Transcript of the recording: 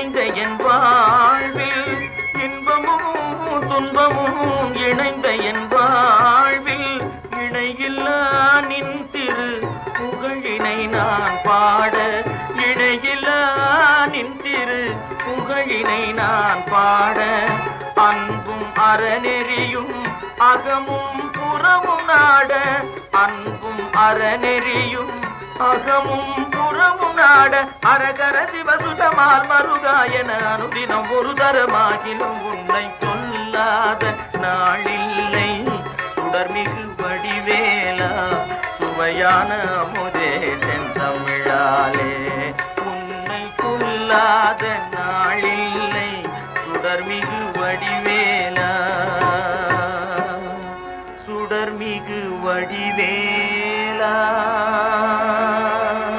இணைந்த என் வாழ்வில் இன்பமும் துன்பமும் இணைந்த என் வாழ்வில் இணையில்லா நின் திரு புகழினை நான் பாட இணையில்லா நின் திரு புகழினை நான் பாட அன்பும் அறநெறியும் அகமும் புறமும் நாட அன்பும் அறநெறியும் அகமும் புறமும் நாட அரகர சிவசுதமால் மருகாயன அனுதினம் ஒரு தரமாகிலும் உன்னை சொல்லாத நாளில்லை சுடர்மிகு வடிவேலா சுவையான அமுதே செந்தமிழாலே உன்னை சொல்லாத